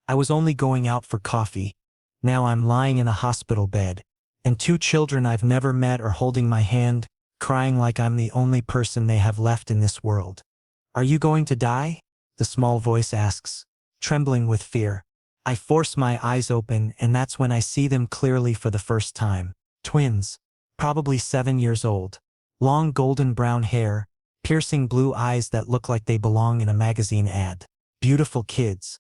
I was only going out for coffee. Now I'm lying in a hospital bed. And two children I've never met are holding my hand, crying like I'm the only person they have left in this world. Are you going to die? The small voice asks, trembling with fear. I force my eyes open, and that's when I see them clearly for the first time. Twins. Probably 7 years old. Long golden brown hair, piercing blue eyes that look like they belong in a magazine ad. Beautiful kids.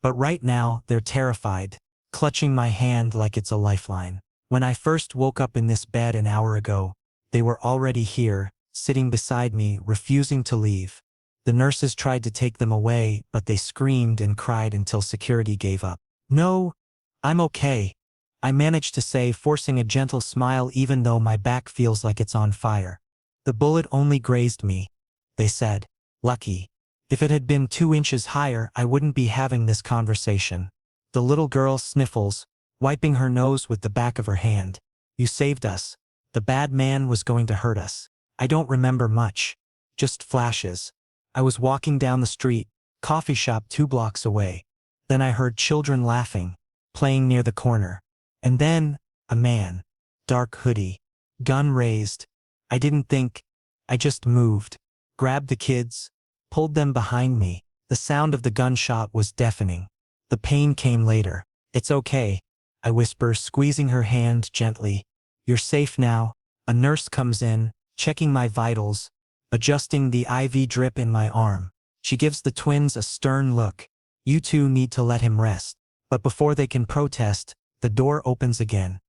But right now, they're terrified, clutching my hand like it's a lifeline. When I first woke up in this bed an hour ago, they were already here, sitting beside me, refusing to leave. The nurses tried to take them away, but they screamed and cried until security gave up. No, I'm okay, I managed to say, forcing a gentle smile even though my back feels like it's on fire. The bullet only grazed me, they said. Lucky. If it had been 2 inches higher, I wouldn't be having this conversation. The little girl sniffles, wiping her nose with the back of her hand. You saved us. The bad man was going to hurt us. I don't remember much. Just flashes. I was walking down the street, coffee shop 2 blocks away. Then I heard children laughing, playing near the corner. And then, a man. Dark hoodie. Gun raised. I didn't think. I just moved. Grabbed the kids. Pulled them behind me. The sound of the gunshot was deafening. The pain came later. It's okay, I whisper, squeezing her hand gently. You're safe now. A nurse comes in, checking my vitals, adjusting the IV drip in my arm. She gives the twins a stern look. You two need to let him rest. But before they can protest, the door opens again.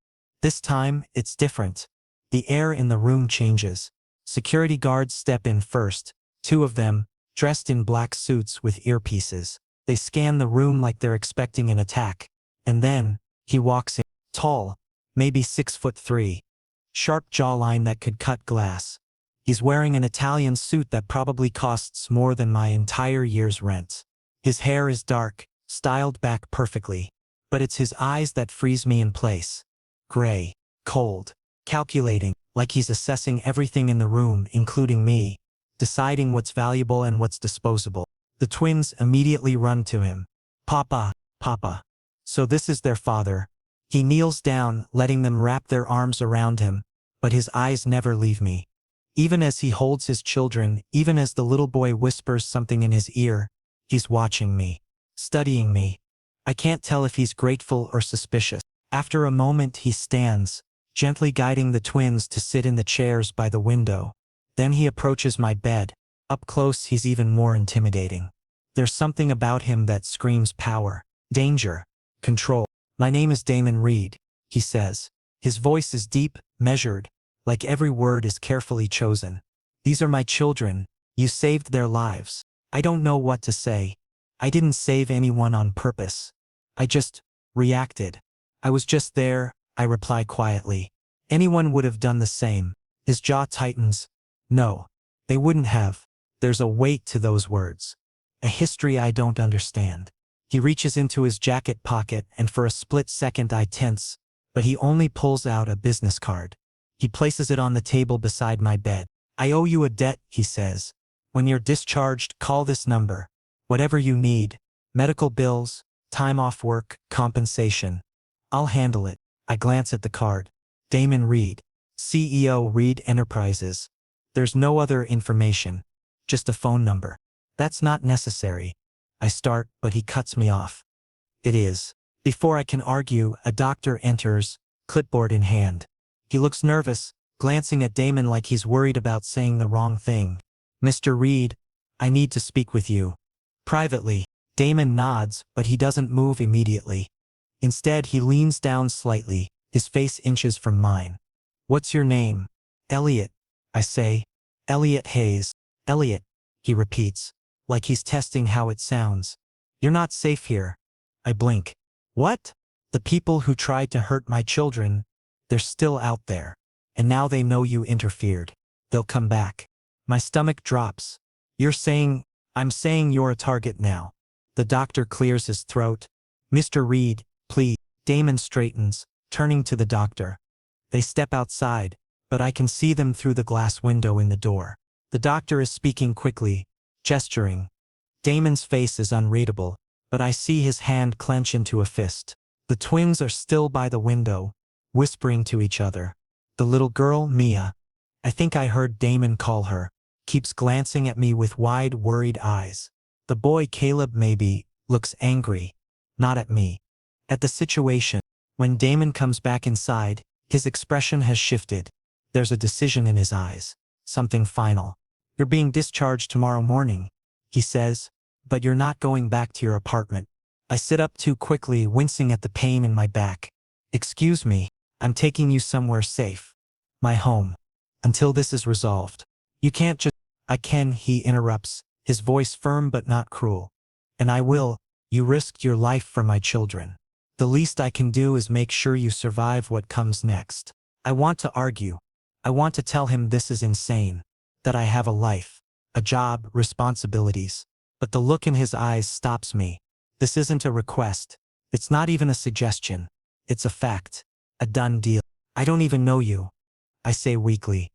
This time, it's different. The air in the room changes. Security guards step in first, 2 of them, dressed in black suits with earpieces. They scan the room like they're expecting an attack. And then, he walks in. Tall, maybe 6'3". Sharp jawline that could cut glass. He's wearing an Italian suit that probably costs more than my entire year's rent. His hair is dark, styled back perfectly. But it's his eyes that freeze me in place. Gray, cold, calculating, like he's assessing everything in the room, including me, deciding what's valuable and what's disposable. The twins immediately run to him. Papa, Papa. So this is their father. He kneels down, letting them wrap their arms around him, but his eyes never leave me. Even as he holds his children, even as the little boy whispers something in his ear, he's watching me, studying me. I can't tell if he's grateful or suspicious. After a moment he stands, gently guiding the twins to sit in the chairs by the window. Then he approaches my bed. Up close he's even more intimidating. There's something about him that screams power, danger, control. My name is Damon Reed, he says. His voice is deep, measured, like every word is carefully chosen. These are my children. You saved their lives. I don't know what to say. I didn't save anyone on purpose. I just reacted. I was just there, I reply quietly. Anyone would have done the same. His jaw tightens. No, they wouldn't have. There's a weight to those words. A history I don't understand. He reaches into his jacket pocket, and for a split second I tense, but he only pulls out a business card. He places it on the table beside my bed. I owe you a debt, he says. When you're discharged, call this number. Whatever you need. Medical bills, time off work, compensation. I'll handle it. I glance at the card. Damon Reed. CEO Reed Enterprises. There's no other information. Just a phone number. That's not necessary. I start, but he cuts me off. It is. Before I can argue, a doctor enters, clipboard in hand. He looks nervous, glancing at Damon like he's worried about saying the wrong thing. Mr. Reed, I need to speak with you. Privately. Damon nods, but he doesn't move immediately. Instead, he leans down slightly, his face inches from mine. What's your name? Elliot, I say. Elliot Haze. Elliot, he repeats, like he's testing how it sounds. You're not safe here. I blink. What? The people who tried to hurt my children, they're still out there. And now they know you interfered. They'll come back. My stomach drops. I'm saying you're a target now. The doctor clears his throat. Mr. Reed, please. Damon straightens, turning to the doctor. They step outside, but I can see them through the glass window in the door. The doctor is speaking quickly, gesturing. Damon's face is unreadable, but I see his hand clench into a fist. The twins are still by the window, whispering to each other. The little girl, Mia, I think I heard Damon call her, keeps glancing at me with wide, worried eyes. The boy, Caleb, maybe, looks angry. Not at me. At the situation. When Damon comes back inside, his expression has shifted. There's a decision in his eyes. Something final. You're being discharged tomorrow morning, he says, but you're not going back to your apartment. I sit up too quickly, wincing at the pain in my back. Excuse me, I'm taking you somewhere safe. My home. Until this is resolved. You can't just— I can, he interrupts, his voice firm but not cruel. And I will. You risked your life for my children. The least I can do is make sure you survive what comes next. I want to argue. I want to tell him this is insane. That I have a life, a job, responsibilities. But the look in his eyes stops me. This isn't a request. It's not even a suggestion. It's a fact. A done deal. I don't even know you. I say weakly.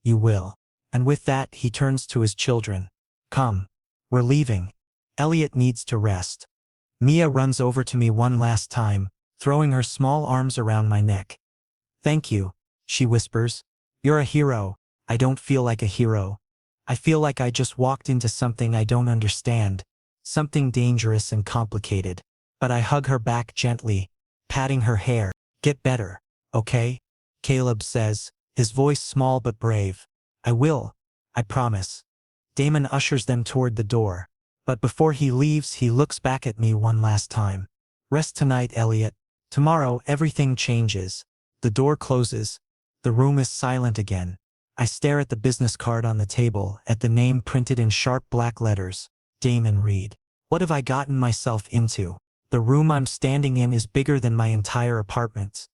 You will. And with that, he turns to his children. Come. We're leaving. Elliot needs to rest. Mia runs over to me one last time, throwing her small arms around my neck. Thank you, she whispers. You're a hero. I don't feel like a hero. I feel like I just walked into something I don't understand. Something dangerous and complicated. But I hug her back gently, patting her hair. Get better, okay? Caleb says, his voice small but brave. I will. I promise. Damon ushers them toward the door. But before he leaves, he looks back at me one last time. Rest tonight, Elliot. Tomorrow, everything changes. The door closes. The room is silent again. I stare at the business card on the table, at the name printed in sharp black letters. Damon Reed. What have I gotten myself into? The room I'm standing in is bigger than my entire apartment.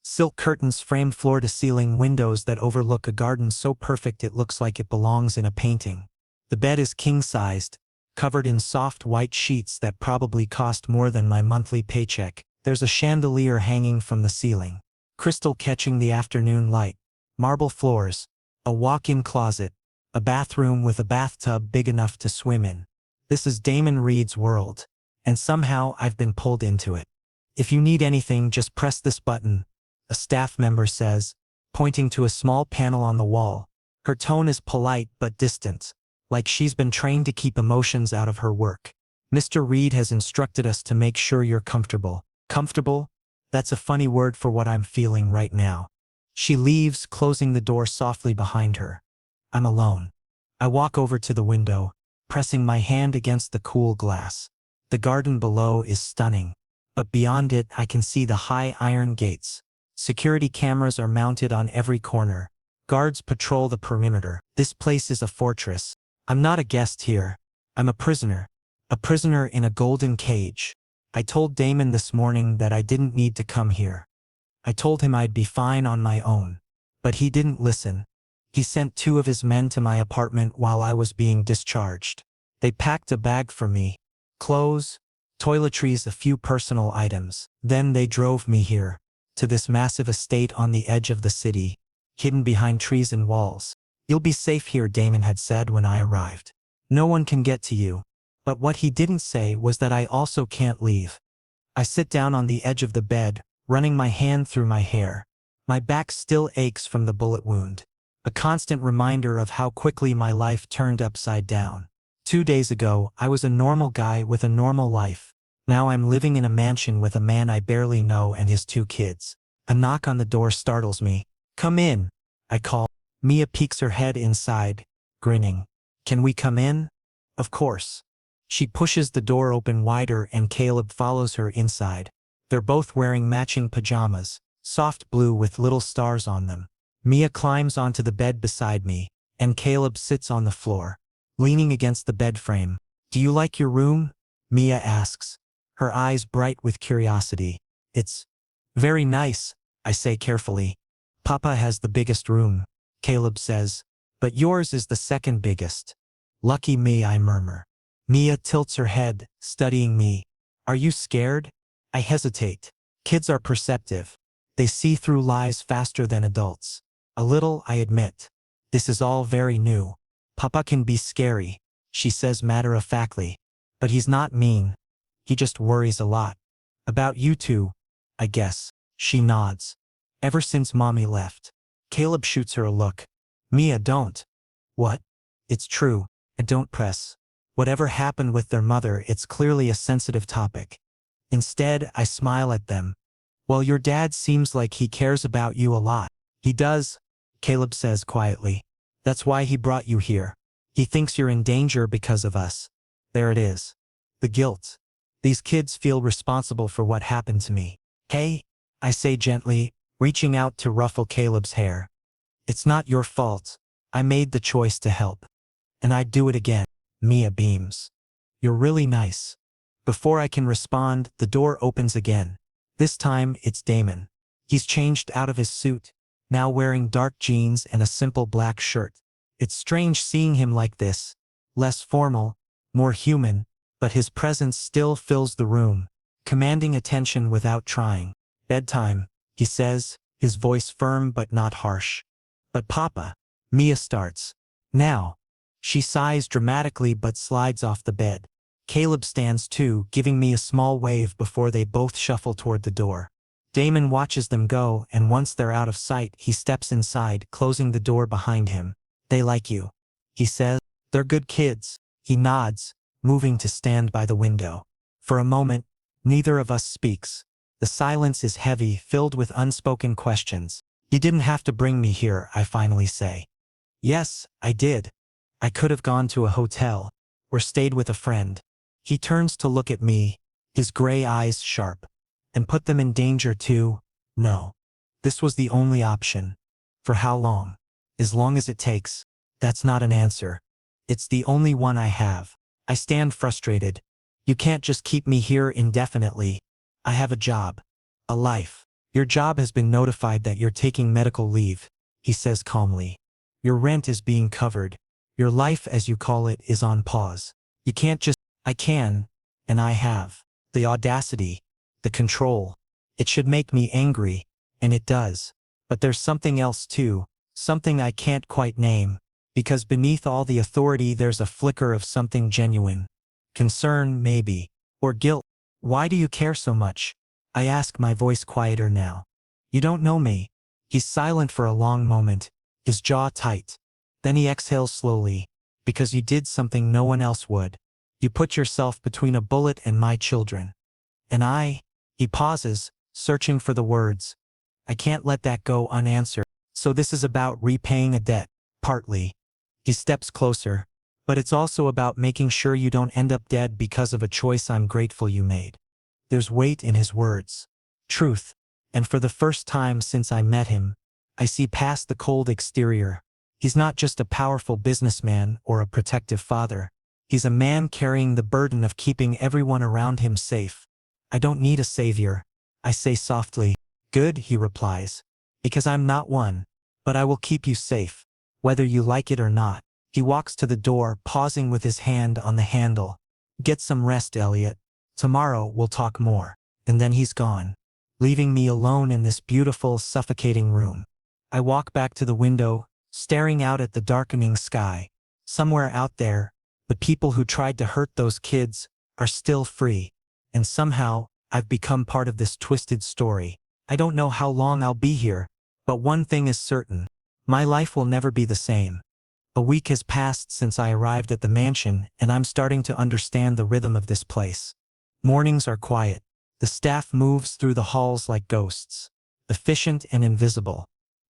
Silk curtains frame floor-to-ceiling windows that overlook a garden so perfect it looks like it belongs in a painting. The bed is king-sized, covered in soft white sheets that probably cost more than my monthly paycheck. There's a chandelier hanging from the ceiling, crystal catching the afternoon light, marble floors, a walk-in closet, a bathroom with a bathtub big enough to swim in. This is Damon Reed's world, and somehow I've been pulled into it. If you need anything, just press this button, a staff member says, pointing to a small panel on the wall. Her tone is polite but distant, like she's been trained to keep emotions out of her work. Mr. Reed has instructed us to make sure you're comfortable. Comfortable? That's a funny word for what I'm feeling right now. She leaves, closing the door softly behind her. I'm alone. I walk over to the window, pressing my hand against the cool glass. The garden below is stunning, but beyond it I can see the high iron gates. Security cameras are mounted on every corner. Guards patrol the perimeter. This place is a fortress. I'm not a guest here. I'm a prisoner. A prisoner in a golden cage. I told Damon this morning that I didn't need to come here. I told him I'd be fine on my own. But he didn't listen. He sent 2 of his men to my apartment while I was being discharged. They packed a bag for me. Clothes, toiletries, a few personal items. Then they drove me here, to this massive estate on the edge of the city, hidden behind trees and walls. You'll be safe here, Damon had said when I arrived. No one can get to you. But what he didn't say was that I also can't leave. I sit down on the edge of the bed, running my hand through my hair. My back still aches from the bullet wound. A constant reminder of how quickly my life turned upside down. 2 days ago, I was a normal guy with a normal life. Now I'm living in a mansion with a man I barely know and his 2 kids. A knock on the door startles me. Come in, I call. Mia peeks her head inside, grinning. Can we come in? Of course. She pushes the door open wider and Caleb follows her inside. They're both wearing matching pajamas, soft blue with little stars on them. Mia climbs onto the bed beside me, and Caleb sits on the floor, leaning against the bed frame. Do you like your room? Mia asks, her eyes bright with curiosity. It's very nice, I say carefully. Papa has the biggest room, Caleb says, but yours is the second biggest. Lucky me, I murmur. Mia tilts her head, studying me. Are you scared? I hesitate. Kids are perceptive. They see through lies faster than adults. A little, I admit. This is all very new. Papa can be scary, she says matter-of-factly. But he's not mean. He just worries a lot. About you two, I guess. She nods. Ever since Mommy left. Caleb shoots her a look. Mia, don't. What? It's true, and don't press. Whatever happened with their mother, it's clearly a sensitive topic. Instead, I smile at them. Well, your dad seems like he cares about you a lot. He does, Caleb says quietly. That's why he brought you here. He thinks you're in danger because of us. There it is. The guilt. These kids feel responsible for what happened to me. Hey, I say gently, reaching out to ruffle Caleb's hair. It's not your fault. I made the choice to help. And I'd do it again. Mia beams. You're really nice. Before I can respond, the door opens again. This time, it's Damon. He's changed out of his suit, now wearing dark jeans and a simple black shirt. It's strange seeing him like this. Less formal, more human, but his presence still fills the room, commanding attention without trying. Bedtime, he says, his voice firm but not harsh. But Papa, Mia starts. Now. She sighs dramatically but slides off the bed. Caleb stands too, giving me a small wave before they both shuffle toward the door. Damon watches them go, and once they're out of sight, he steps inside, closing the door behind him. They like you, he says. They're good kids. He nods, moving to stand by the window. For a moment, neither of us speaks. The silence is heavy, filled with unspoken questions. You didn't have to bring me here, I finally say. Yes, I did. I could have gone to a hotel, or stayed with a friend. He turns to look at me, his gray eyes sharp. And put them in danger too? No. This was the only option. For how long? As long as it takes. That's not an answer. It's the only one I have. I stand frustrated. You can't just keep me here indefinitely. I have a job. A life. Your job has been notified that you're taking medical leave, he says calmly. Your rent is being covered. Your life, as you call it, is on pause. You can't just. I can, and I have. The audacity, the control. It should make me angry, and it does. But there's something else too, something I can't quite name, because beneath all the authority there's a flicker of something genuine. Concern, maybe, or guilt. Why do you care so much? I ask, my voice quieter now. You don't know me. He's silent for a long moment, his jaw tight. Then he exhales slowly. Because you did something no one else would. You put yourself between a bullet and my children. And he pauses, searching for the words. I can't let that go unanswered. So this is about repaying a debt, partly. He steps closer. But it's also about making sure you don't end up dead because of a choice I'm grateful you made. There's weight in his words. Truth. And for the first time since I met him, I see past the cold exterior. He's not just a powerful businessman or a protective father. He's a man carrying the burden of keeping everyone around him safe. I don't need a savior, I say softly. Good, he replies. Because I'm not one. But I will keep you safe, whether you like it or not. He walks to the door, pausing with his hand on the handle. Get some rest, Elliot. Tomorrow we'll talk more. And then he's gone, leaving me alone in this beautiful, suffocating room. I walk back to the window, staring out at the darkening sky. Somewhere out there, the people who tried to hurt those kids are still free. And somehow, I've become part of this twisted story. I don't know how long I'll be here, but one thing is certain. My life will never be the same. A week has passed since I arrived at the mansion, and I'm starting to understand the rhythm of this place. Mornings are quiet. The staff moves through the halls like ghosts, efficient and invisible.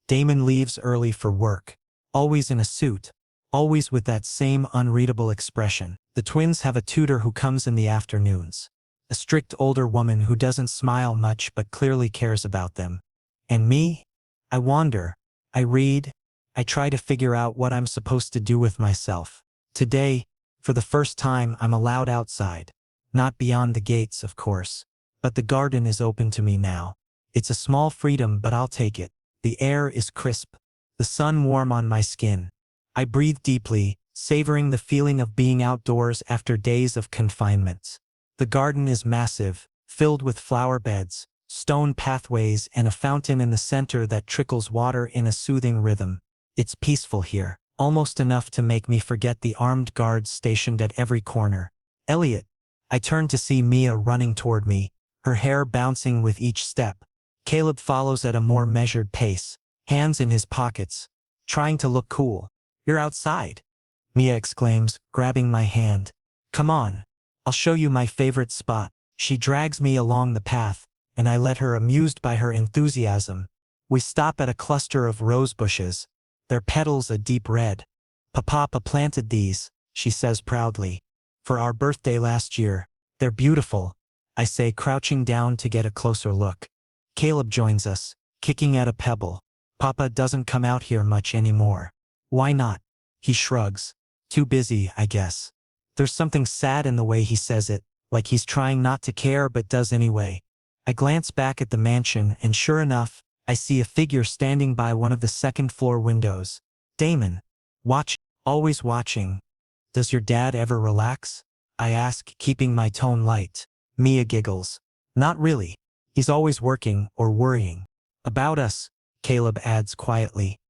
Damon leaves early for work, always in a suit, always with that same unreadable expression. The twins have a tutor who comes in the afternoons, a strict older woman who doesn't smile much but clearly cares about them. And me? I wander, I read, I try to figure out what I'm supposed to do with myself. Today, for the first time, I'm allowed outside. Not beyond the gates, of course, but the garden is open to me now. It's a small freedom, but I'll take it. The air is crisp, the sun warm on my skin. I breathe deeply, savoring the feeling of being outdoors after days of confinement. The garden is massive, filled with flower beds, stone pathways, and a fountain in the center that trickles water in a soothing rhythm. It's peaceful here, almost enough to make me forget the armed guards stationed at every corner. Elliot, I turn to see Mia running toward me, her hair bouncing with each step. Caleb follows at a more measured pace, hands in his pockets, trying to look cool. "You're outside," Mia exclaims, grabbing my hand. "Come on. I'll show you my favorite spot." She drags me along the path, and I let her, amused by her enthusiasm. We stop at a cluster of rose bushes, their petals a deep red. "Papa planted these," she says proudly, "for our birthday last year. They're beautiful," I say, crouching down to get a closer look. Caleb joins us, kicking at a pebble. "Papa doesn't come out here much anymore." "Why not?" He shrugs. "Too busy, I guess." There's something sad in the way he says it, like he's trying not to care but does anyway. I glance back at the mansion, and sure enough, I see a figure standing by one of the second-floor windows. Damon. Always watching. "Does your dad ever relax?" I ask, keeping my tone light. Mia giggles. "Not really. He's always working or worrying." "About us," Caleb adds quietly.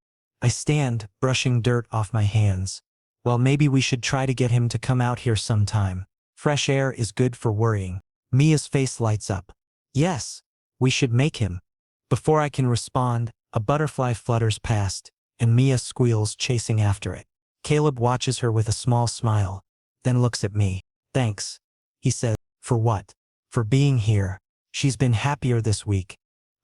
I stand, brushing dirt off my hands. "Well, maybe we should try to get him to come out here sometime. Fresh air is good for worrying." Mia's face lights up. "Yes, we should make him." Before I can respond, a butterfly flutters past, and Mia squeals, chasing after it. Caleb watches her with a small smile, then looks at me. "Thanks," he says. "For what?" "For being here. She's been happier this week."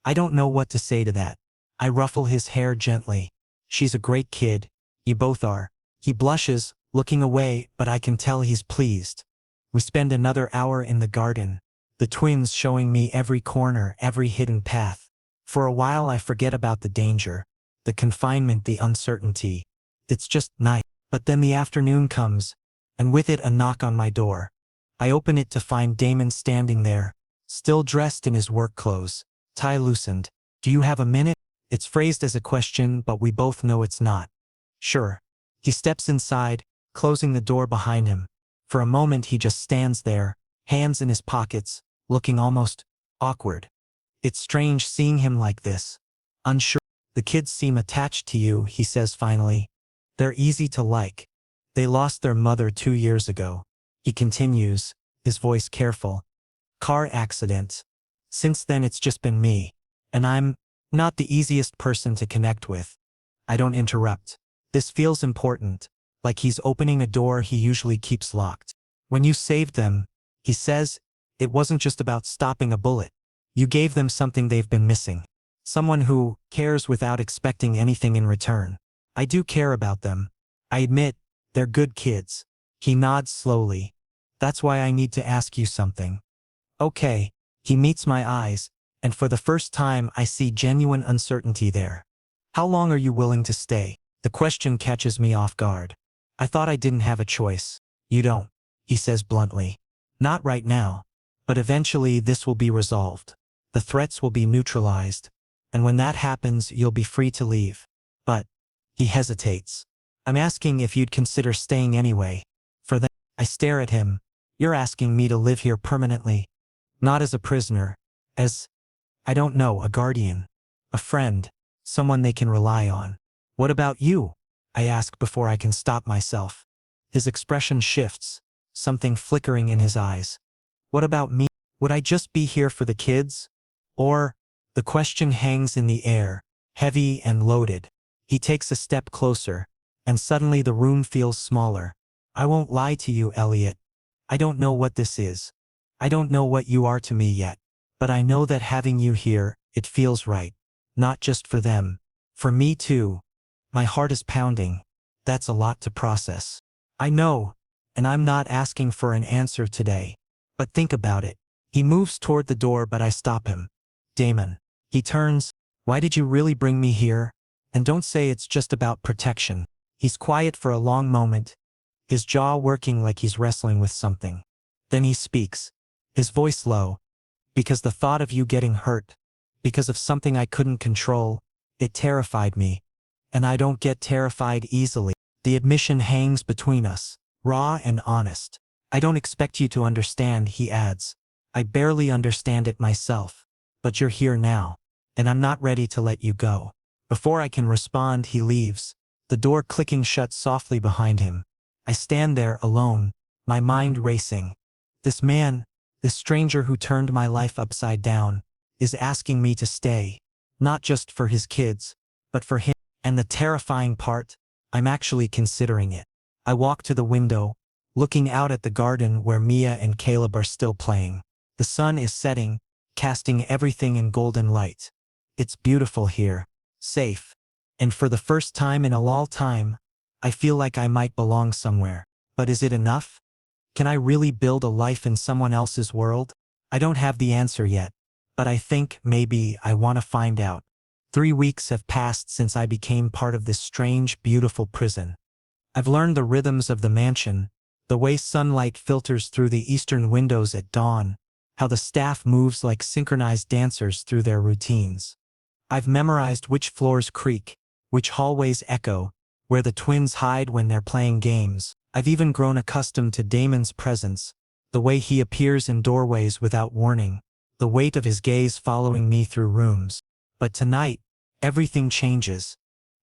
I don't know what to say to that. I ruffle his hair gently. "She's a great kid. You both are." He blushes, looking away, but I can tell he's pleased. We spend another hour in the garden, the twins showing me every corner, every hidden path. For a while I forget about the danger, the confinement, the uncertainty. It's just night. But then the afternoon comes, and with it a knock on my door. I open it to find Damon standing there, still dressed in his work clothes, tie loosened. "Do you have a minute?" It's phrased as a question, but we both know it's not. "Sure." He steps inside, closing the door behind him. For a moment he just stands there, hands in his pockets, looking almost awkward. It's strange seeing him like this. Unsure. "The kids seem attached to you," he says finally. "They're easy to like. They lost their mother 2 years ago." He continues, his voice careful. "Car accident. Since then it's just been me. And I'm not the easiest person to connect with." I don't interrupt. This feels important, like he's opening a door he usually keeps locked. "When you saved them," he says, "it wasn't just about stopping a bullet. You gave them something they've been missing. Someone who cares without expecting anything in return." "I do care about them. I admit, they're good kids." He nods slowly. "That's why I need to ask you something." "Okay." He meets my eyes, and for the first time I see genuine uncertainty there. "How long are you willing to stay?" The question catches me off guard. I thought I didn't have a choice. "You don't," he says bluntly. "Not right now. But eventually this will be resolved. The threats will be neutralized. And when that happens, you'll be free to leave." "But," he hesitates, "I'm asking if you'd consider staying anyway. For them." I stare at him. "You're asking me to live here permanently?" "Not as a prisoner. As, I don't know, a guardian. A friend. Someone they can rely on." "What about you?" I ask before I can stop myself. His expression shifts, something flickering in his eyes. "What about me? Would I just be here for the kids? Or?" The question hangs in the air, heavy and loaded. He takes a step closer, and suddenly the room feels smaller. "I won't lie to you, Elliot. I don't know what this is. I don't know what you are to me yet. But I know that having you here, it feels right. Not just for them. For me too." My heart is pounding. That's a lot to process. I know, and I'm not asking for an answer today. But think about it. He moves toward the door, but I stop him. "Damon." He turns. "Why did you really bring me here? And don't say it's just about protection." He's quiet for a long moment, his jaw working like he's wrestling with something. Then he speaks, his voice low. "Because the thought of you getting hurt, because of something I couldn't control, it terrified me. And I don't get terrified easily." The admission hangs between us, raw and honest. "I don't expect you to understand," he adds. "I barely understand it myself. But you're here now, and I'm not ready to let you go." Before I can respond, he leaves, the door clicking shut softly behind him. I stand there alone, my mind racing. This man, this stranger who turned my life upside down, is asking me to stay. Not just for his kids, but for him. And the terrifying part, I'm actually considering it. I walk to the window, looking out at the garden where Mia and Caleb are still playing. The sun is setting, casting everything in golden light. It's beautiful here, safe. And for the first time in a long time, I feel like I might belong somewhere. But is it enough? Can I really build a life in someone else's world? I don't have the answer yet, but I think maybe I want to find out. 3 weeks have passed since I became part of this strange, beautiful prison. I've learned the rhythms of the mansion, the way sunlight filters through the eastern windows at dawn, how the staff moves like synchronized dancers through their routines. I've memorized which floors creak, which hallways echo, where the twins hide when they're playing games. I've even grown accustomed to Damon's presence, the way he appears in doorways without warning, the weight of his gaze following me through rooms. But tonight, everything changes.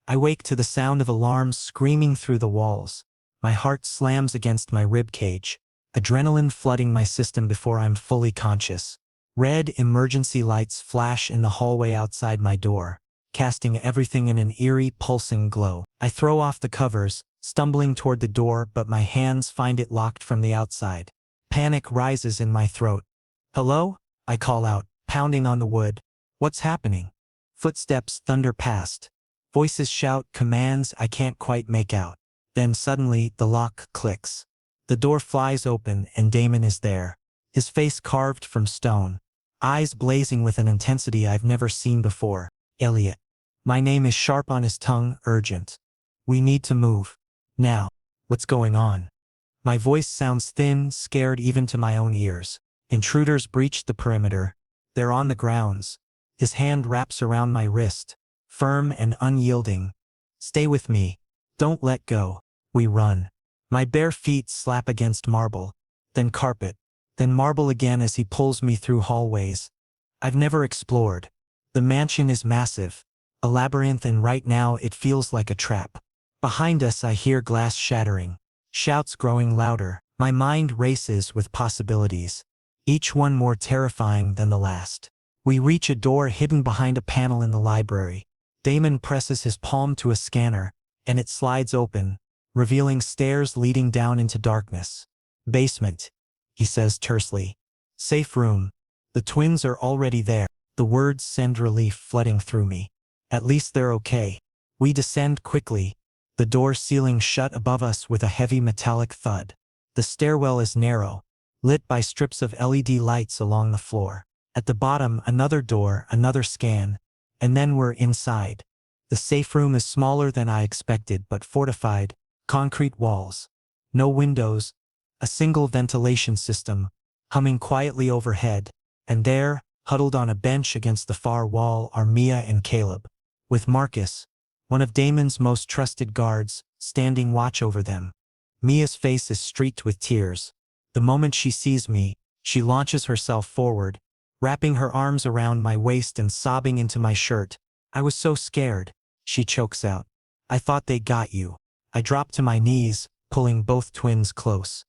I wake to the sound of alarms screaming through the walls. My heart slams against my ribcage, adrenaline flooding my system before I'm fully conscious. Red emergency lights flash in the hallway outside my door, casting everything in an eerie, pulsing glow. I throw off the covers, stumbling toward the door, but my hands find it locked from the outside. Panic rises in my throat. "Hello?" I call out, pounding on the wood. "What's happening?" Footsteps thunder past. Voices shout commands I can't quite make out. Then suddenly, the lock clicks. The door flies open and Damon is there, his face carved from stone, eyes blazing with an intensity I've never seen before. "Elliot." My name is sharp on his tongue, urgent. "We need to move. Now." "What's going on?" My voice sounds thin, scared even to my own ears. "Intruders breached the perimeter. They're on the grounds." His hand wraps around my wrist, firm and unyielding. "Stay with me. Don't let go." We run. My bare feet slap against marble, then carpet, then marble again as he pulls me through hallways I've never explored. The mansion is massive, a labyrinth, and right now it feels like a trap. Behind us I hear glass shattering, shouts growing louder. My mind races with possibilities, each one more terrifying than the last. We reach a door hidden behind a panel in the library. Damon presses his palm to a scanner, and it slides open, revealing stairs leading down into darkness. "Basement," he says tersely. "Safe room. The twins are already there." The words send relief flooding through me. At least they're okay. We descend quickly, the door sealing shut above us with a heavy metallic thud. The stairwell is narrow, lit by strips of LED lights along the floor. At the bottom, another door, another scan, and then we're inside. The safe room is smaller than I expected but fortified, concrete walls, no windows, a single ventilation system, humming quietly overhead, and there, huddled on a bench against the far wall, are Mia and Caleb, with Marcus, one of Damon's most trusted guards, standing watch over them. Mia's face is streaked with tears. The moment she sees me, she launches herself forward, wrapping her arms around my waist and sobbing into my shirt. "I was so scared," she chokes out. "I thought they got you." I drop to my knees, pulling both twins close.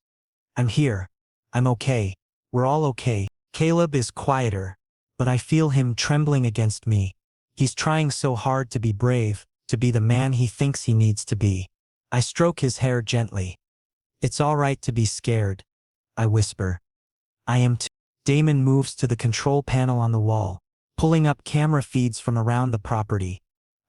"I'm here. I'm okay. We're all okay." Caleb is quieter, but I feel him trembling against me. He's trying so hard to be brave, to be the man he thinks he needs to be. I stroke his hair gently. "It's all right to be scared," I whisper. "I am too." Damon moves to the control panel on the wall, pulling up camera feeds from around the property.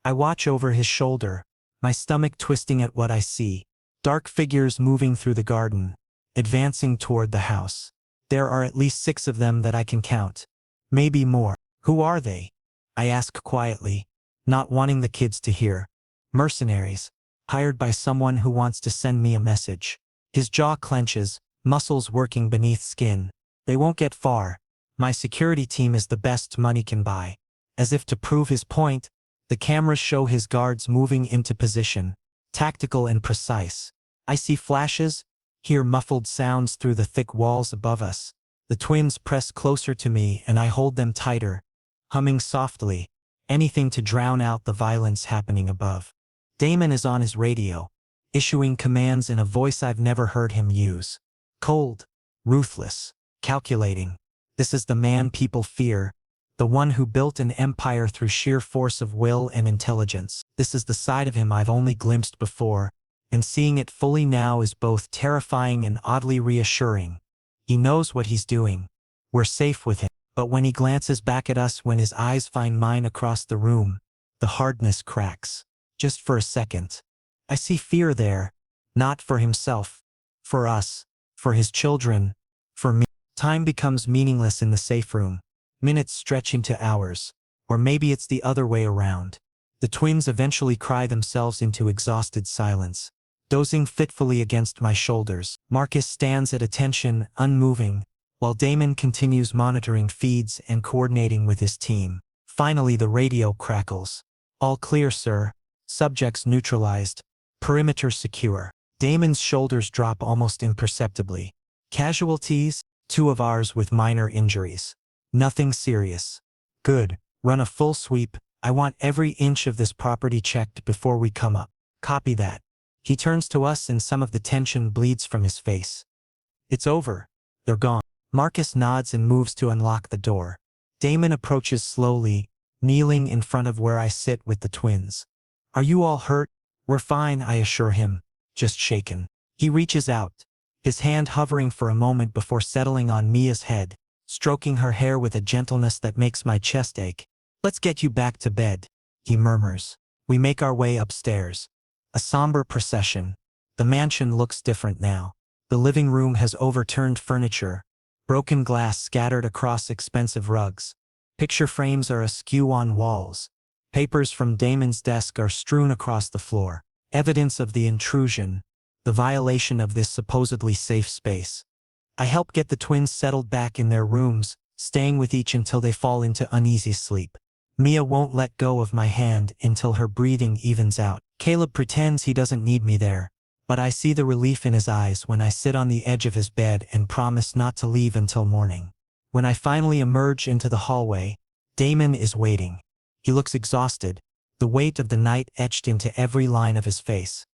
I watch over his shoulder, my stomach twisting at what I see. Dark figures moving through the garden, advancing toward the house. There are at least 6 of them that I can count. Maybe more. "Who are they?" I ask quietly, not wanting the kids to hear. "Mercenaries, hired by someone who wants to send me a message." His jaw clenches, muscles working beneath skin. "They won't get far. My security team is the best money can buy." As if to prove his point, the cameras show his guards moving into position, tactical and precise. I see flashes, hear muffled sounds through the thick walls above us. The twins press closer to me and I hold them tighter, humming softly, anything to drown out the violence happening above. Damon is on his radio, issuing commands in a voice I've never heard him use. Cold, ruthless, calculating. This is the man people fear, the one who built an empire through sheer force of will and intelligence. This is the side of him I've only glimpsed before, and seeing it fully now is both terrifying and oddly reassuring. He knows what he's doing. We're safe with him. But when he glances back at us, when his eyes find mine across the room, the hardness cracks. Just for a second. I see fear there. Not for himself. For us. For his children. For me. Time becomes meaningless in the safe room. Minutes stretch into hours. Or maybe it's the other way around. The twins eventually cry themselves into exhausted silence, dozing fitfully against my shoulders. Marcus stands at attention, unmoving, while Damon continues monitoring feeds and coordinating with his team. Finally the radio crackles. All clear, sir. Subjects neutralized. Perimeter secure. Damon's shoulders drop almost imperceptibly. Casualties? 2 of ours with minor injuries. Nothing serious. Good. Run a full sweep. I want every inch of this property checked before we come up. Copy that. He turns to us and some of the tension bleeds from his face. It's over. They're gone. Marcus nods and moves to unlock the door. Damon approaches slowly, kneeling in front of where I sit with the twins. Are you all hurt? We're fine, I assure him, just shaken. He reaches out, his hand hovering for a moment before settling on Mia's head, stroking her hair with a gentleness that makes my chest ache. Let's get you back to bed, he murmurs. We make our way upstairs. A somber procession. The mansion looks different now. The living room has overturned furniture, broken glass scattered across expensive rugs. Picture frames are askew on walls. Papers from Damon's desk are strewn across the floor. Evidence of the intrusion, the violation of this supposedly safe space. I help get the twins settled back in their rooms, staying with each until they fall into uneasy sleep. Mia won't let go of my hand until her breathing evens out. Caleb pretends he doesn't need me there, but I see the relief in his eyes when I sit on the edge of his bed and promise not to leave until morning. When I finally emerge into the hallway, Damon is waiting. He looks exhausted, the weight of the night etched into every line of his face.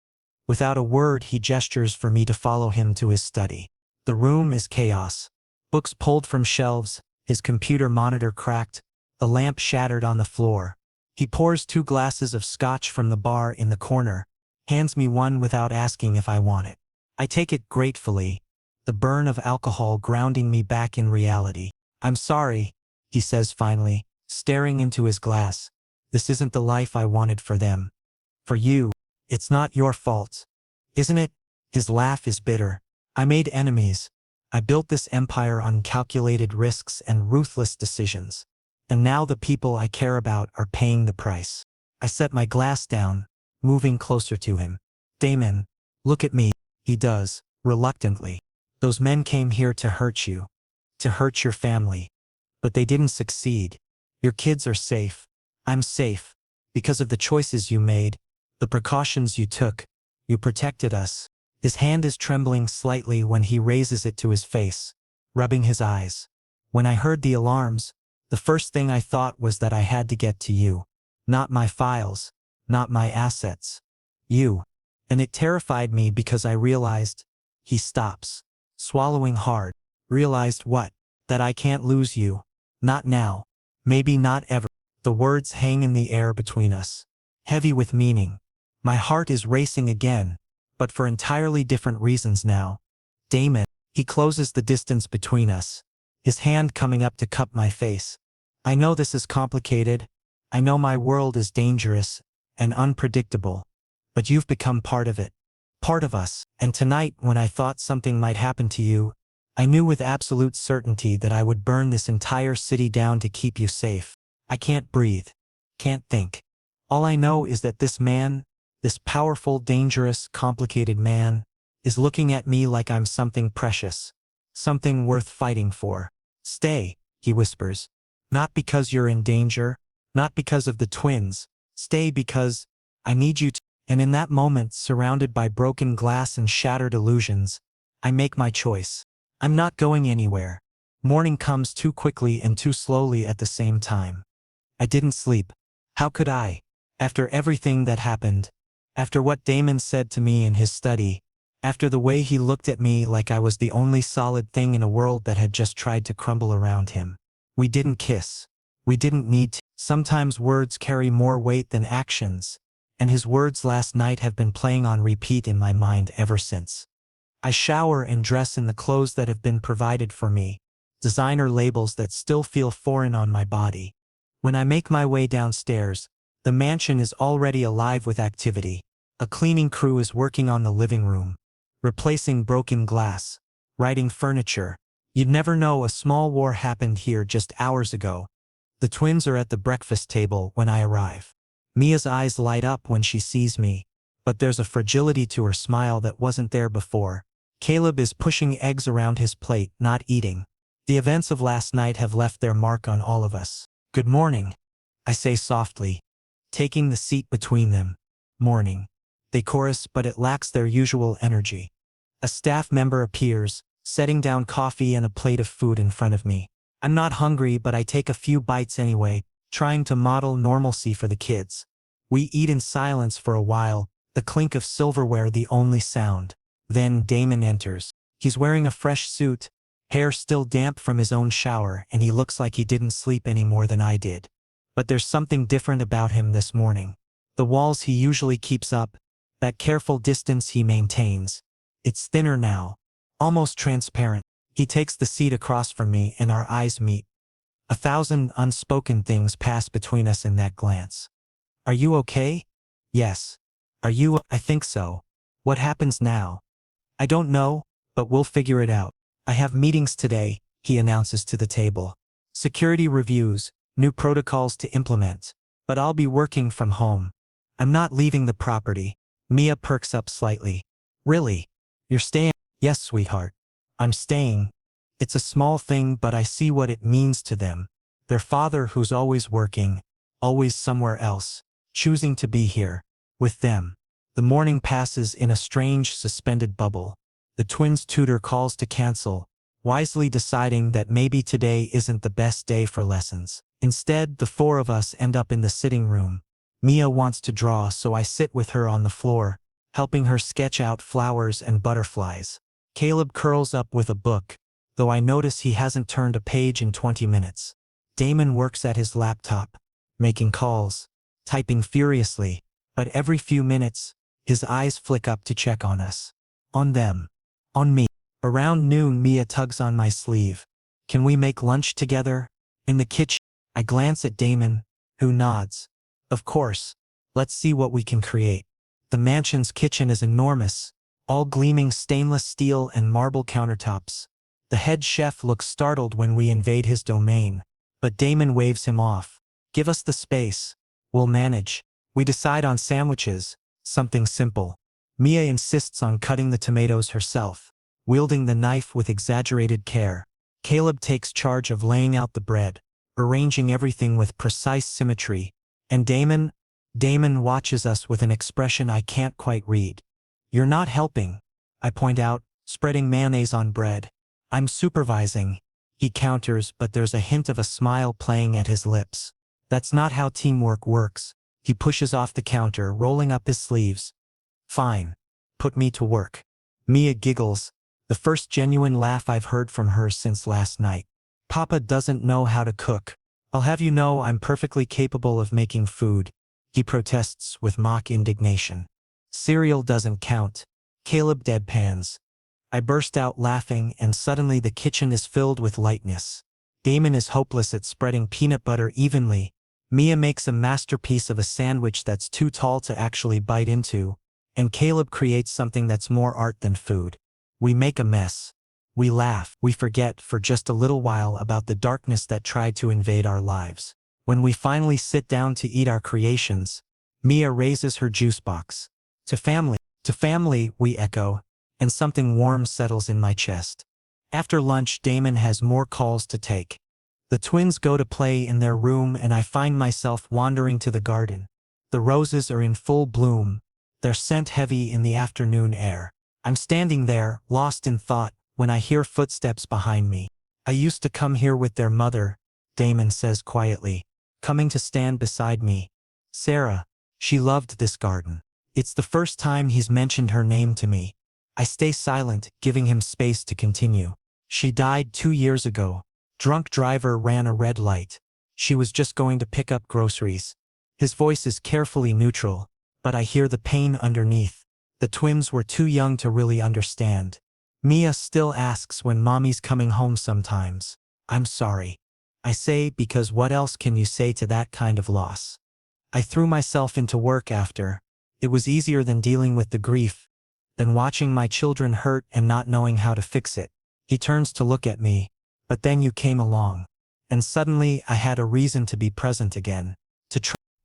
Without a word, he gestures for me to follow him to his study. The room is chaos. Books pulled from shelves, his computer monitor cracked, a lamp shattered on the floor. He pours 2 glasses of scotch from the bar in the corner, hands me one without asking if I want it. I take it gratefully, the burn of alcohol grounding me back in reality. I'm sorry, he says finally, staring into his glass. This isn't the life I wanted for them. For you, it's not your fault. Isn't it? His laugh is bitter. I made enemies. I built this empire on calculated risks and ruthless decisions. And now the people I care about are paying the price. I set my glass down, moving closer to him. Damon, look at me. He does, reluctantly. Those men came here to hurt you. To hurt your family. But they didn't succeed. Your kids are safe. I'm safe. Because of the choices you made, the precautions you took, you protected us. His hand is trembling slightly when he raises it to his face, rubbing his eyes. When I heard the alarms, the first thing I thought was that I had to get to you. Not my files, not my assets. You. And it terrified me because I realized. He stops, swallowing hard. Realized what? That I can't lose you. Not now. Maybe not ever. The words hang in the air between us, heavy with meaning. My heart is racing again, but for entirely different reasons now. Damon. He closes the distance between us, his hand coming up to cup my face. I know this is complicated. I know my world is dangerous and unpredictable, but you've become part of it. Part of us. And tonight, when I thought something might happen to you, I knew with absolute certainty that I would burn this entire city down to keep you safe. I can't breathe. Can't think. All I know is that this man, this powerful, dangerous, complicated man, is looking at me like I'm something precious. Something worth fighting for. Stay, he whispers. Not because you're in danger, not because of the twins. Stay because I need you to. And in that moment, surrounded by broken glass and shattered illusions, I make my choice. I'm not going anywhere. Morning comes too quickly and too slowly at the same time. I didn't sleep. How could I? After everything that happened, after what Damon said to me in his study, After the way he looked at me like I was the only solid thing in a world that had just tried to crumble around him. We didn't kiss. We didn't need to. Sometimes words carry more weight than actions, and his words last night have been playing on repeat in my mind ever since. I shower and dress in the clothes that have been provided for me, designer labels that still feel foreign on my body. When I make my way downstairs, the mansion is already alive with activity. A cleaning crew is working on the living room, replacing broken glass, righting furniture. You'd never know a small war happened here just hours ago. The twins are at the breakfast table when I arrive. Mia's eyes light up when she sees me, but there's a fragility to her smile that wasn't there before. Caleb is pushing eggs around his plate, not eating. The events of last night have left their mark on all of us. Good morning, I say softly, taking the seat between them. Morning. They chorus, but it lacks their usual energy. A staff member appears, setting down coffee and a plate of food in front of me. I'm not hungry, but I take a few bites anyway, trying to model normalcy for the kids. We eat in silence for a while, the clink of silverware the only sound. Then Damon enters. He's wearing a fresh suit, hair still damp from his own shower, and he looks like he didn't sleep any more than I did. But there's something different about him this morning. The walls he usually keeps up, that careful distance he maintains. It's thinner now, almost transparent. He takes the seat across from me and our eyes meet. 1,000 unspoken things pass between us in that glance. Are you okay? Yes. Are you? I think so. What happens now? I don't know, but we'll figure it out. I have meetings today, he announces to the table. Security reviews, new protocols to implement. But I'll be working from home. I'm not leaving the property. Mia perks up slightly. Really? You're staying? Yes, sweetheart. I'm staying. It's a small thing, but I see what it means to them. Their father who's always working, always somewhere else, choosing to be here, with them. The morning passes in a strange, suspended bubble. The twins' tutor calls to cancel, wisely deciding that maybe today isn't the best day for lessons. Instead, the four of us end up in the sitting room. Mia wants to draw, so I sit with her on the floor, helping her sketch out flowers and butterflies. Caleb curls up with a book, though I notice he hasn't turned a page in 20 minutes. Damon works at his laptop, making calls, typing furiously, but every few minutes, his eyes flick up to check on us. On them. On me. Around noon, Mia tugs on my sleeve. Can we make lunch together? In the kitchen, I glance at Damon, who nods. Of course. Let's see what we can create. The mansion's kitchen is enormous, all gleaming stainless steel and marble countertops. The head chef looks startled when we invade his domain, but Damon waves him off. Give us the space. We'll manage. We decide on sandwiches, something simple. Mia insists on cutting the tomatoes herself, wielding the knife with exaggerated care. Caleb takes charge of laying out the bread, arranging everything with precise symmetry. And Damon watches us with an expression I can't quite read. You're not helping, I point out, spreading mayonnaise on bread. I'm supervising, he counters, but there's a hint of a smile playing at his lips. That's not how teamwork works. He pushes off the counter, rolling up his sleeves. Fine. Put me to work. Mia giggles, the first genuine laugh I've heard from her since last night. Papa doesn't know how to cook. I'll have you know I'm perfectly capable of making food, he protests with mock indignation. Cereal doesn't count. Caleb deadpans. I burst out laughing, and suddenly the kitchen is filled with lightness. Damon is hopeless at spreading peanut butter evenly. Mia makes a masterpiece of a sandwich that's too tall to actually bite into, and Caleb creates something that's more art than food. We make a mess. We laugh. We forget for just a little while about the darkness that tried to invade our lives. When we finally sit down to eat our creations, Mia raises her juice box. To family, we echo, and something warm settles in my chest. After lunch, Damon has more calls to take. The twins go to play in their room, and I find myself wandering to the garden. The roses are in full bloom, their scent heavy in the afternoon air. I'm standing there, lost in thought, when I hear footsteps behind me. I used to come here with their mother, Damon says quietly, coming to stand beside me. Sarah. She loved this garden. It's the first time he's mentioned her name to me. I stay silent, giving him space to continue. She died 2 years ago. Drunk driver ran a red light. She was just going to pick up groceries. His voice is carefully neutral, but I hear the pain underneath. The twins were too young to really understand. Mia still asks when mommy's coming home sometimes. I'm sorry. I say because what else can you say to that kind of loss? I threw myself into work after. It was easier than dealing with the grief, than watching my children hurt and not knowing how to fix it. He turns to look at me, but then you came along. And suddenly I had a reason to be present again.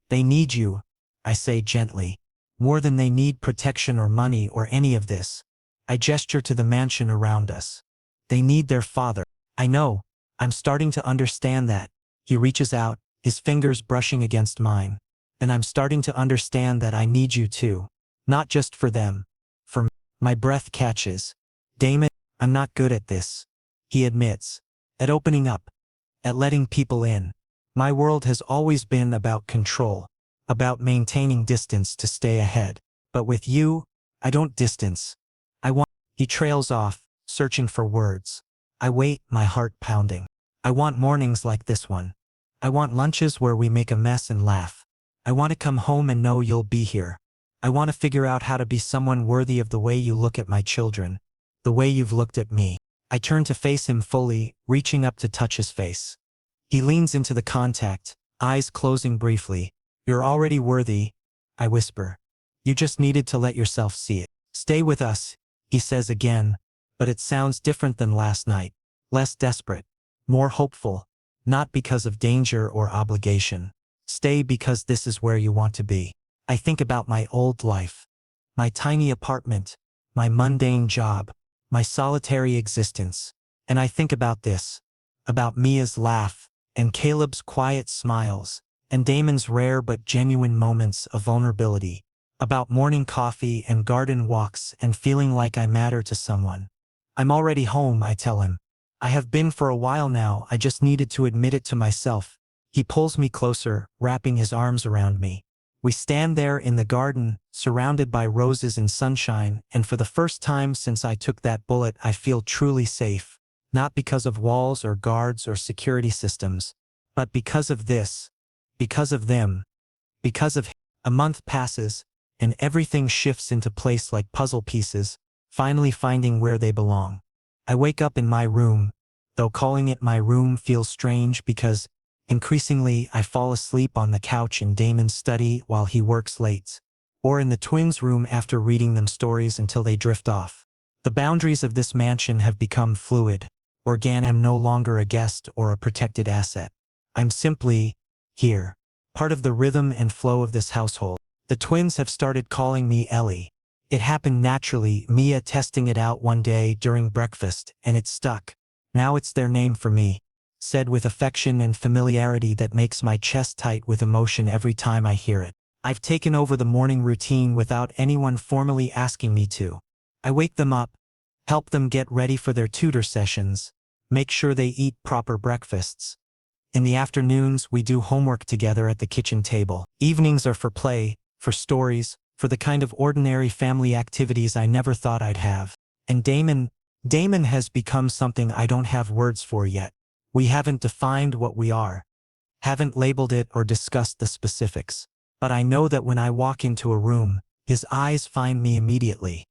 They need you, I say gently. More than they need protection or money or any of this. I gesture to the mansion around us. They need their father. I know. I'm starting to understand that. He reaches out, his fingers brushing against mine. And I'm starting to understand that I need you too. Not just for them. For me. My breath catches. Damon, I'm not good at this. He admits. At opening up. At letting people in. My world has always been about control. About maintaining distance to stay ahead. But with you, I don't distance. He trails off, searching for words. I wait, my heart pounding. I want mornings like this one. I want lunches where we make a mess and laugh. I want to come home and know you'll be here. I want to figure out how to be someone worthy of the way you look at my children. The way you've looked at me. I turn to face him fully, reaching up to touch his face. He leans into the contact, eyes closing briefly. You're already worthy, I whisper. You just needed to let yourself see it. Stay with us, he says again, but it sounds different than last night. Less desperate. More hopeful. Not because of danger or obligation. Stay because this is where you want to be. I think about my old life. My tiny apartment. My mundane job. My solitary existence. And I think about this. About Mia's laugh. And Caleb's quiet smiles. And Damon's rare but genuine moments of vulnerability. About morning coffee and garden walks and feeling like I matter to someone. I'm already home, I tell him. I have been for a while now, I just needed to admit it to myself. He pulls me closer, wrapping his arms around me. We stand there in the garden, surrounded by roses and sunshine, and for the first time since I took that bullet I feel truly safe. Not because of walls or guards or security systems, but because of this. Because of them. Because of him. A month passes, and everything shifts into place like puzzle pieces, finally finding where they belong. I wake up in my room, though calling it my room feels strange because, increasingly, I fall asleep on the couch in Damon's study while he works late, or in the twins' room after reading them stories until they drift off. The boundaries of this mansion have become fluid. Organic. I'm no longer a guest or a protected asset. I'm simply here, part of the rhythm and flow of this household. The twins have started calling me Ellie. It happened naturally, Mia testing it out one day during breakfast, and it stuck. Now it's their name for me, said with affection and familiarity that makes my chest tight with emotion every time I hear it. I've taken over the morning routine without anyone formally asking me to. I wake them up, help them get ready for their tutor sessions, make sure they eat proper breakfasts. In the afternoons, we do homework together at the kitchen table. Evenings are for play, for stories, for the kind of ordinary family activities I never thought I'd have. And Damon has become something I don't have words for yet. We haven't defined what we are, haven't labeled it or discussed the specifics. But I know that when I walk into a room, his eyes find me immediately.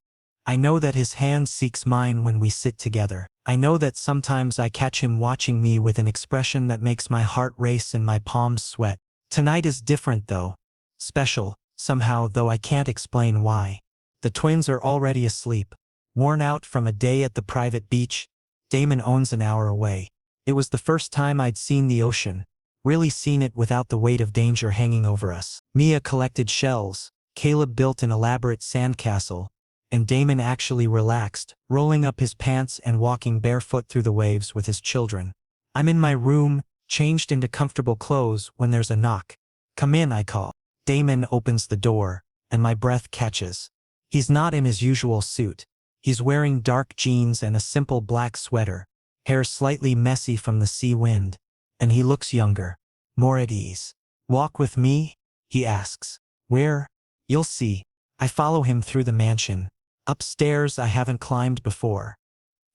I know that his hand seeks mine when we sit together. I know that sometimes I catch him watching me with an expression that makes my heart race and my palms sweat. Tonight is different though. Special, somehow, though I can't explain why. The twins are already asleep. Worn out from a day at the private beach, Damon owns an hour away. It was the first time I'd seen the ocean, really seen it without the weight of danger hanging over us. Mia collected shells, Caleb built an elaborate sandcastle, and Damon actually relaxed, rolling up his pants and walking barefoot through the waves with his children. I'm in my room, changed into comfortable clothes when there's a knock. Come in, I call. Damon opens the door, and my breath catches. He's not in his usual suit. He's wearing dark jeans and a simple black sweater, hair slightly messy from the sea wind, and he looks younger, more at ease. Walk with me? He asks. Where? You'll see. I follow him through the mansion, Upstairs I haven't climbed before.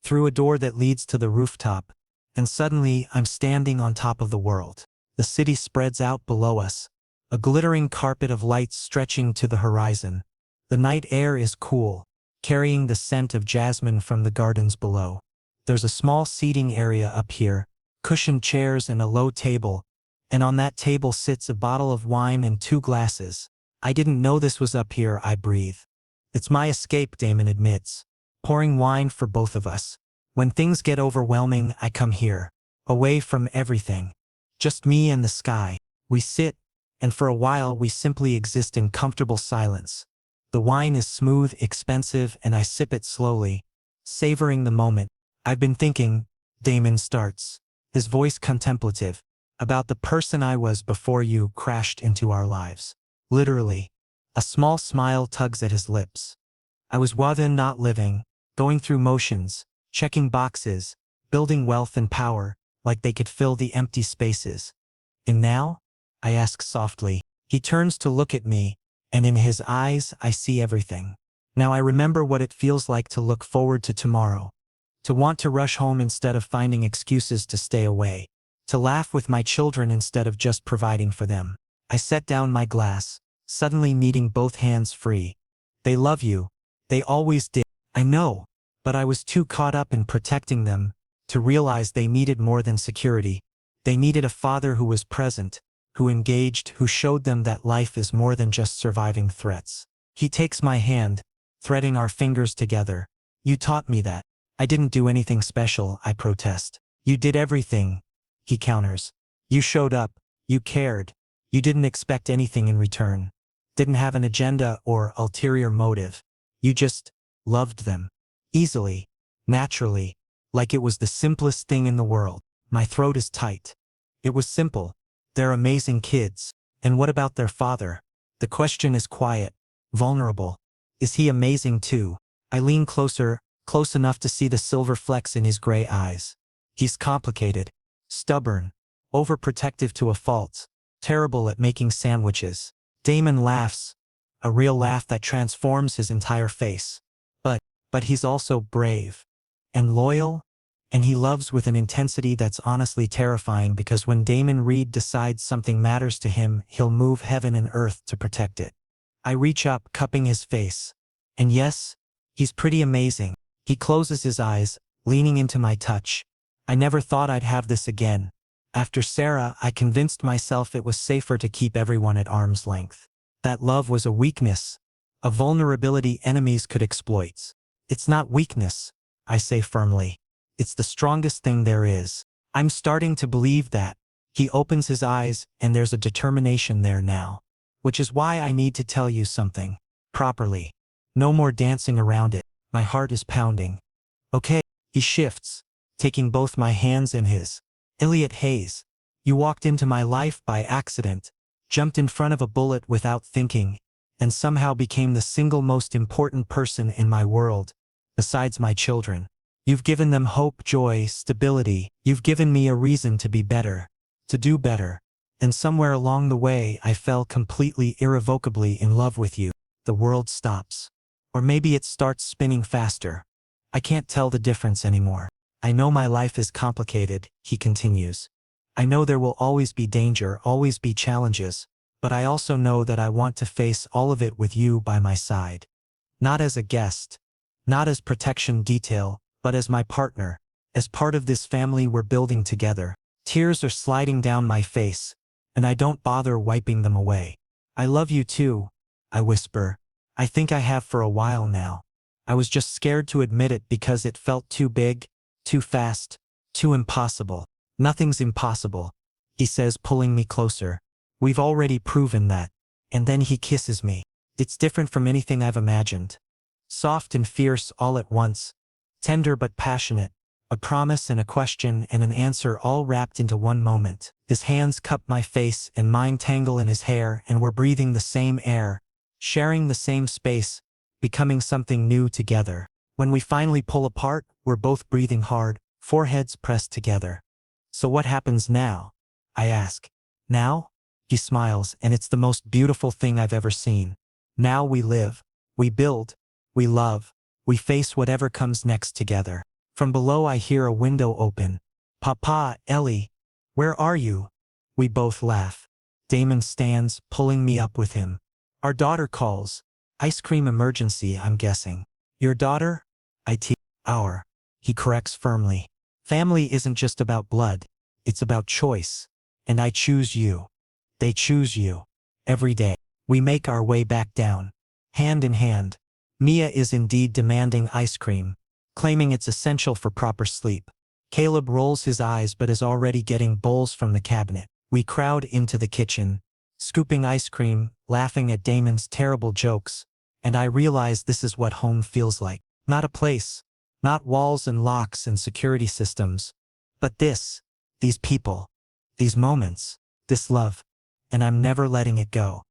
Through a door that leads to the rooftop, and suddenly I'm standing on top of the world. The city spreads out below us, a glittering carpet of lights stretching to the horizon. The night air is cool, carrying the scent of jasmine from the gardens below. There's a small seating area up here, cushioned chairs and a low table, and on that table sits a bottle of wine and 2 glasses. I didn't know this was up here, I breathe. It's my escape, Damon admits, pouring wine for both of us. When things get overwhelming, I come here, away from everything. Just me and the sky. We sit, and for a while we simply exist in comfortable silence. The wine is smooth, expensive, and I sip it slowly, savoring the moment. I've been thinking, Damon starts, his voice contemplative, about the person I was before you crashed into our lives. Literally. A small smile tugs at his lips. I was then not living, going through motions, checking boxes, building wealth and power, like they could fill the empty spaces. And now? I ask softly. He turns to look at me, and in his eyes I see everything. Now I remember what it feels like to look forward to tomorrow. To want to rush home instead of finding excuses to stay away. To laugh with my children instead of just providing for them. I set down my glass, suddenly needing both hands free. They love you. They always did. I know, but I was too caught up in protecting them to realize they needed more than security. They needed a father who was present, who engaged, who showed them that life is more than just surviving threats. He takes my hand, threading our fingers together. You taught me that. I didn't do anything special, I protest. You did everything, he counters. You showed up, you cared, you didn't expect anything in return. Didn't have an agenda or ulterior motive. You just loved them. Easily, naturally, like it was the simplest thing in the world. My throat is tight. It was simple. They're amazing kids. And what about their father? The question is quiet, vulnerable. Is he amazing too? I lean closer, close enough to see the silver flecks in his gray eyes. He's complicated, stubborn, overprotective to a fault, terrible at making sandwiches. Damon laughs, a real laugh that transforms his entire face. But he's also brave and loyal, and he loves with an intensity that's honestly terrifying because when Damon Reed decides something matters to him, he'll move heaven and earth to protect it. I reach up, cupping his face. And yes, he's pretty amazing. He closes his eyes, leaning into my touch. I never thought I'd have this again. After Sarah, I convinced myself it was safer to keep everyone at arm's length. That love was a weakness, a vulnerability enemies could exploit. It's not weakness, I say firmly. It's the strongest thing there is. I'm starting to believe that. He opens his eyes, and there's a determination there now. Which is why I need to tell you something. Properly. No more dancing around it. My heart is pounding. Okay. He shifts, taking both my hands in his. Elliot Hayes, you walked into my life by accident, jumped in front of a bullet without thinking, and somehow became the single most important person in my world, besides my children. You've given them hope, joy, stability. You've given me a reason to be better, to do better. And somewhere along the way, I fell completely, irrevocably in love with you. The world stops. Or maybe it starts spinning faster. I can't tell the difference anymore. I know my life is complicated, he continues. I know there will always be danger, always be challenges. But I also know that I want to face all of it with you by my side. Not as a guest, not as protection detail, but as my partner, as part of this family we're building together. Tears are sliding down my face, and I don't bother wiping them away. I love you too, I whisper. I think I have for a while now. I was just scared to admit it because it felt too big, too fast, too impossible. Nothing's impossible, he says, pulling me closer. We've already proven that. And then he kisses me. It's different from anything I've imagined. Soft and fierce all at once. Tender but passionate. A promise and a question and an answer all wrapped into one moment. His hands cup my face and mine tangle in his hair, and we're breathing the same air, sharing the same space, becoming something new together. When we finally pull apart, we're both breathing hard, foreheads pressed together. So what happens now? I ask. Now? He smiles, and it's the most beautiful thing I've ever seen. Now we live, we build, we love, We face whatever comes next together. From below I hear a window open. Papa, Ellie, where are you? We both laugh. Damon stands, pulling me up with him. Our daughter calls. Ice cream emergency, I'm guessing. Your daughter? Our. He corrects firmly. Family isn't just about blood. It's about choice. And I choose you. They choose you. Every day. We make our way back down. Hand in hand. Mia is indeed demanding ice cream, claiming it's essential for proper sleep. Caleb rolls his eyes but is already getting bowls from the cabinet. We crowd into the kitchen, scooping ice cream, laughing at Damon's terrible jokes, and I realize this is what home feels like. Not a place, not walls and locks and security systems, but these people, these moments, this love, and I'm never letting it go.